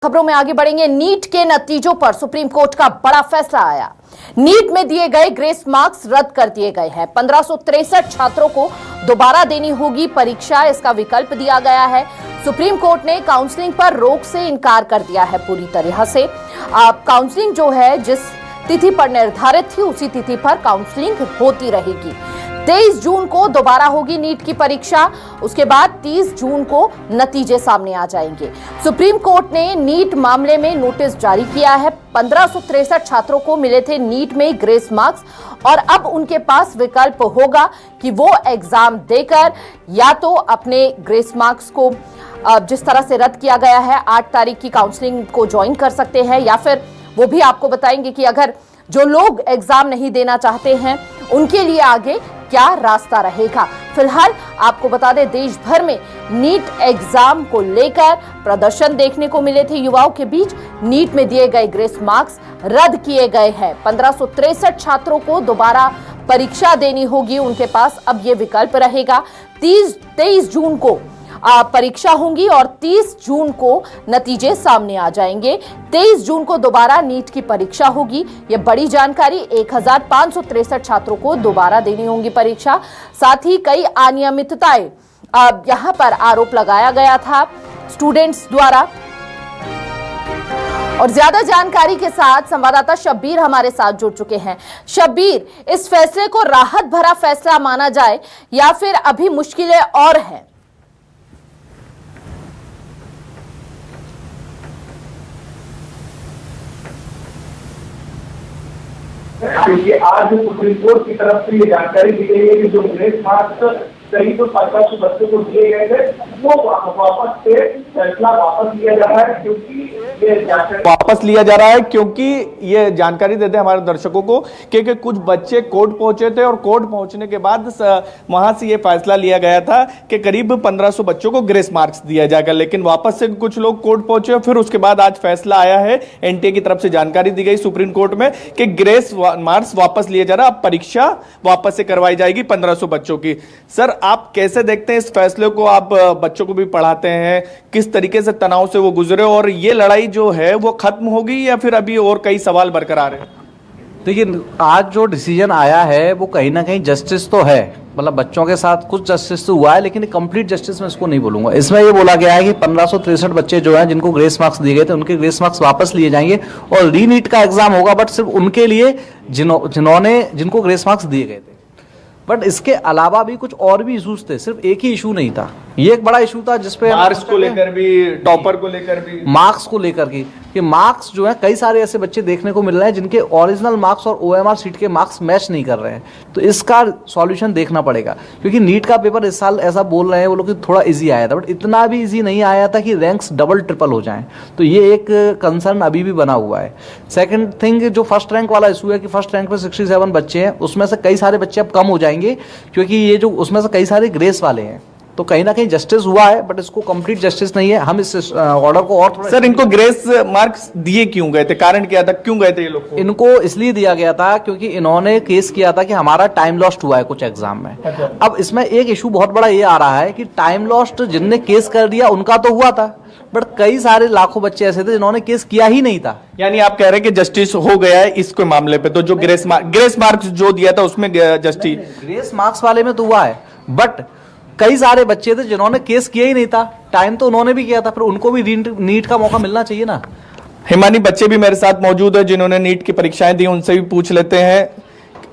खबरों में आगे बढ़ेंगे। नीट के नतीजों पर सुप्रीम कोर्ट का बड़ा फैसला आया। नीट में दिए गए ग्रेस मार्क्स रद्द कर दिए गए हैं। 1563 छात्रों को दोबारा देनी होगी परीक्षा, इसका विकल्प दिया गया है। सुप्रीम कोर्ट ने काउंसलिंग पर रोक से इनकार कर दिया है पूरी तरह से। काउंसलिंग जो है जिस तिथि पर निर्धारित थी उसी तिथि पर काउंसलिंग होती रहेगी। 23 जून को दोबारा होगी नीट की परीक्षा, उसके बाद 30 जून को नतीजे सामने आ जाएंगे। सुप्रीम कोर्ट ने नीट मामले में नोटिस जारी किया है। 1563 छात्रों को मिले थे नीट में ग्रेस मार्क्स और अब उनके पास विकल्प होगा कि वो एग्जाम देकर या तो अपने ग्रेस मार्क्स को जिस तरह से रद्द किया गया है 8 तारीख की काउंसलिंग को ज्वाइन कर सकते हैं, या फिर वो भी आपको बताएंगे कि अगर जो लोग एग्जाम नहीं देना चाहते हैं उनके लिए आगे क्या रास्ता रहेगा। फिलहाल आपको बता दें, देश भर में नीट एग्जाम को लेकर प्रदर्शन देखने को मिले थे। युवाओं के बीच नीट में दिए गए ग्रेस मार्क्स रद्द किए गए हैं। 1563 छात्रों को दोबारा परीक्षा देनी होगी, उनके पास अब यह विकल्प रहेगा। 23 जून को परीक्षा होंगी और 30 जून को नतीजे सामने आ जाएंगे। 23 जून को दोबारा नीट की परीक्षा होगी। यह बड़ी जानकारी। 1563 छात्रों को दोबारा देनी होगी परीक्षा। साथ ही कई अनियमितताएं यहां पर आरोप लगाया गया था स्टूडेंट्स द्वारा। और ज्यादा जानकारी के साथ संवाददाता शब्बीर हमारे साथ जुड़ चुके हैं। शब्बीर, इस फैसले को राहत भरा फैसला माना जाए या फिर अभी मुश्किलें और हैं? क्योंकि आज सुप्रीम कोर्ट की तरफ से ये जानकारी दी गई है कि जो ग्रेस मार्क्स करीब 1500 बच्चों को दिए गए थे वो वापस से फैसला वापस लिया जा रहा है, क्योंकि ये वापस लिया जा रहा है क्योंकि ये जानकारी देते हैं हमारे दर्शकों को कि कुछ बच्चे कोर्ट पहुंचे थे और कोर्ट पहुंचने के बाद वहां से ये फैसला लिया गया था कि करीब 1500 बच्चों को ग्रेस मार्क्स दिया जाएगा, लेकिन वापस से कुछ लोग कोर्ट पहुंचे। फिर उसके बाद आज फैसला आया है, एनटीए की तरफ से जानकारी दी गई सुप्रीम कोर्ट में कि ग्रेस मार्क्स वापस लिया जा रहा है। अब परीक्षा वापस से करवाई जाएगी 1500 बच्चों की। सर, आप कैसे देखते हैं इस फैसले को? आप बच्चों को भी पढ़ाते हैं, किस तरीके से तनाव से वो गुजरे और ये लड़ाई जो है वो खत्म होगी या फिर अभी और कई सवाल बरकरार हैं? देखिए, आज जो डिसीजन आया है वो कहीं ना कहीं जस्टिस तो है, मतलब बच्चों के साथ कुछ जस्टिस तो हुआ है, लेकिन कंप्लीट जस्टिस मैं इसको नहीं बोलूंगा। इसमें ये बोला गया है कि 1563 बच्चे जो हैं जिनको ग्रेस मार्क्स दिए गए थे उनके ग्रेस मार्क्स वापस लिए जाएंगे और रीनीट का एग्जाम होगा, बट सिर्फ उनके लिए जिनको ग्रेस मार्क्स दिए गए थे। बट इसके अलावा भी कुछ और भी इशूज थे, सिर्फ एक ही इशू नहीं था। ये एक बड़ा इशू था जिसपे मार्क्स को लेकर भी, टॉपर को लेकर भी, मार्क्स को लेकर की कि मार्क्स जो है कई सारे ऐसे बच्चे देखने को मिल रहे हैं जिनके ओरिजिनल मार्क्स और ओएमआर सीट के मार्क्स मैच नहीं कर रहे हैं। तो इसका सॉल्यूशन देखना पड़ेगा, क्योंकि नीट का पेपर इस साल ऐसा बोल रहे हैं वो लोग कि थोड़ा इजी आया था, बट इतना भी इजी नहीं आया था कि रैंक्स डबल ट्रिपल हो जाएं। तो ये एक कंसर्न अभी भी बना हुआ है। सेकंड थिंग, जो फर्स्ट रैंक वाला इशू है कि फर्स्ट रैंक पे 67 बच्चे हैं, उसमें से कई सारे बच्चे अब कम हो जाएंगे क्योंकि ये जो उसमें से कई सारे ग्रेस वाले हैं। तो कहीं ना कहीं जस्टिस हुआ है, बट इसको कंप्लीट जस्टिस नहीं है। हम इस ऑर्डर को और थोड़ा सर, इनको ग्रेस मार्क्स दिए क्यों गए थे? कारण क्या था, क्यों गए थे ये लोग? इनको इसलिए दिया गया था क्योंकि इन्होंने केस किया था कि हमारा टाइम लॉस्ट हुआ है कुछ एग्जाम में। अब इसमें एक इशू बहुत बड़ा ये आ रहा है कि टाइम लॉस्ट जिनने केस कर दिया उनका तो हुआ था, बट कई सारे लाखों बच्चे ऐसे थे जिन्होंने केस किया ही नहीं था। यानी आप कह रहे हैं कि जस्टिस हो गया है इसके मामले पे, तो जो ग्रेस मार्क्स जो दिया था उसमें जस्टिस, ग्रेस मार्क्स वाले में तो हुआ है, बट कई सारे बच्चे थे जिन्होंने केस किया ही नहीं था। टाइम तो उन्होंने भी किया था, फिर उनको भी नीट का मौका मिलना चाहिए ना। हिमानी, बच्चे भी मेरे साथ मौजूद है जिन्होंने नीट की परीक्षाएं दी, उनसे भी पूछ लेते हैं।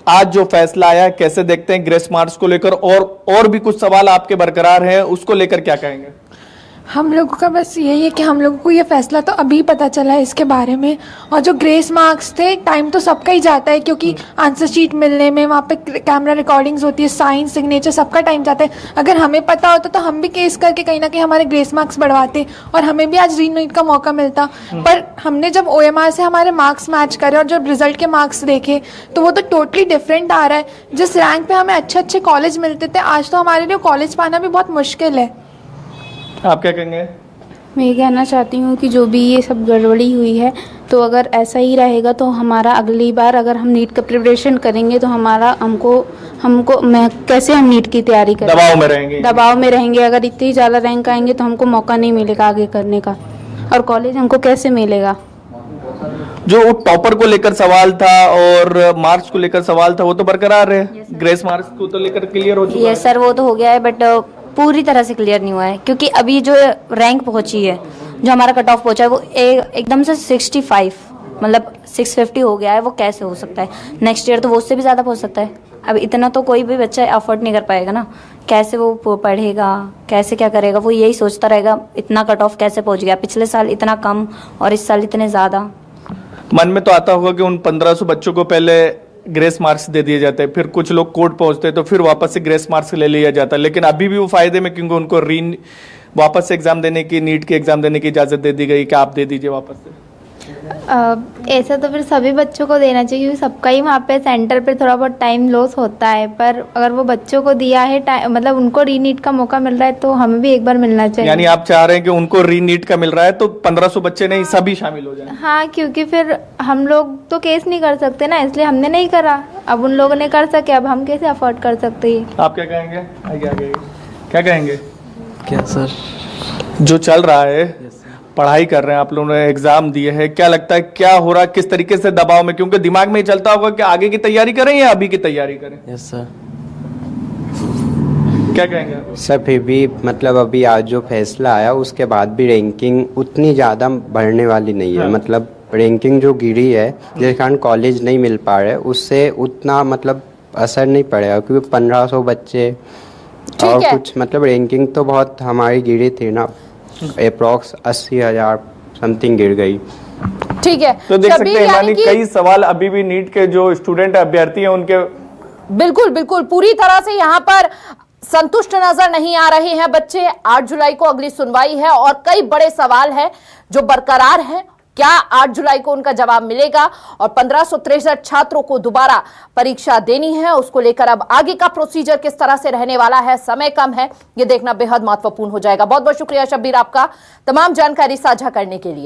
आज जो फैसला आया कैसे देखते हैं ग्रेस मार्क्स को लेकर, और भी कुछ सवाल आपके बरकरार हैं, उसको लेकर क्या कहेंगे? हम लोगों का बस यही है कि हम लोगों को ये फैसला तो अभी पता चला है इसके बारे में। और जो ग्रेस मार्क्स थे, टाइम तो सबका ही जाता है क्योंकि आंसर शीट मिलने में, वहाँ पे कैमरा रिकॉर्डिंग्स होती है, साइन सिग्नेचर, सबका टाइम जाता है। अगर हमें पता होता तो हम भी केस करके कहीं ना कहीं हमारे ग्रेस मार्क्स बढ़वाते और हमें भी आज रीनीट का मौका मिलता। पर हमने जब OMR से हमारे मार्क्स मैच करे और जब रिजल्ट के मार्क्स देखे तो वो तो टोटली डिफरेंट आ रहा है। जिस रैंक पे हमें अच्छे अच्छे कॉलेज मिलते थे, आज तो हमारे लिए कॉलेज पाना भी बहुत मुश्किल है। आप क्या कहेंगे? मैं ये कहना चाहती हूँ कि जो भी ये सब गड़बड़ी हुई है, तो अगर ऐसा ही रहेगा तो हमारा अगली बार अगर हम नीट का प्रिपरेशन करेंगे तो हमको मैं कैसे हम नीट की तैयारी करेंगे? दबाव में रहेंगे। अगर इतनी ज़्यादा रैंक आएंगे तो हमको मौका नहीं मिलेगा आगे करने का। और कॉलेज हमको कैसे मिलेगा। जो टॉपर को लेकर सवाल था और मार्क्स को लेकर सवाल था वो तो बरकरार है, ग्रेस मार्क्स को तो लेकर क्लियर हो चुका है। यस सर, वो तो हो गया है, बट पूरी तरह से क्लियर नहीं हुआ है, क्योंकि अभी जो रैंक पहुंची है, जो हमारा कट ऑफ पहुंचा है, वो एकदम से 65 मतलब 650 हो गया है। वो कैसे हो सकता है? नेक्स्ट ईयर तो वो उससे भी ज़्यादा पहुंच सकता है। अब इतना तो कोई भी बच्चा अफोर्ड नहीं कर पाएगा ना, कैसे वो पढ़ेगा, कैसे क्या करेगा, वो यही सोचता रहेगा इतना कट ऑफ कैसे पहुंच गया, पिछले साल इतना कम और इस साल इतने ज़्यादा। मन में तो आता होगा कि उन 1500 बच्चों को पहले ग्रेस मार्क्स दे दिए जाते, फिर कुछ लोग कोर्ट पहुंचते तो फिर वापस से ग्रेस मार्क्स ले लिया जाता, लेकिन अभी भी वो फायदे में, क्योंकि उनको वापस से एग्जाम देने की, नीट के एग्जाम देने की इजाजत दे दी गई कि आप दे दीजिए वापस से। ऐसा तो फिर सभी बच्चों को देना चाहिए, क्योंकि सबका ही वहाँ पे सेंटर पे थोड़ा बहुत टाइम लॉस होता है, पर अगर वो बच्चों को दिया है मतलब उनको रीनीट का मौका मिल रहा है तो हमें भी एक बार मिलना चाहिए। यानी आप चाह रहे हैं कि उनको रीनीट का मिल रहा है तो 1500 बच्चे नहीं, सभी शामिल हो जाए। हाँ, क्योंकि फिर हम लोग तो केस नहीं कर सकते ना, इसलिए हमने नहीं करा। अब उन लोगों ने कर सके, अब हम कैसे अफोर्ड कर सकते हैं। आप क्या कहेंगे? आगे क्या कहेंगे? क्या सर, जो चल रहा है, पढ़ाई कर रहे हैं आप लोगों ने, एग्जाम दिए हैं, क्या लगता है क्या हो रहा है, किस तरीके से दबाव में, क्योंकि दिमाग में ही चलता होगा कि आगे की तैयारी करें या अभी की तैयारी करें? Yes sir. क्या कहेंगे आप? सर फिर भी मतलब अभी आज जो फैसला आया उसके बाद भी रैंकिंग उतनी ज़्यादा बढ़ने वाली नहीं है। मतलब रैंकिंग जो गिरी है, जिसके कारण कॉलेज नहीं मिल पा रहे, उससे उतना मतलब असर नहीं पड़ेगा, क्योंकि 1500 बच्चे और कुछ मतलब रैंकिंग तो बहुत हमारी गिरी थी ना, अप्रॉक्स 80,000 समथिंग गिर गई। ठीक है, तो देख सकते हैं यानी कि कई सवाल अभी भी नीट के जो स्टूडेंट अभ्यर्थी हैं उनके बिल्कुल पूरी तरह से यहाँ पर संतुष्ट नजर नहीं आ रहे हैं बच्चे। 8 जुलाई को अगली सुनवाई है और कई बड़े सवाल हैं जो बरकरार हैं। क्या 8 जुलाई को उनका जवाब मिलेगा और 1563 छात्रों को दोबारा परीक्षा देनी है, उसको लेकर अब आगे का प्रोसीजर किस तरह से रहने वाला है, समय कम है, यह देखना बेहद महत्वपूर्ण हो जाएगा। बहुत बहुत शुक्रिया शब्बीर आपका तमाम जानकारी साझा करने के लिए।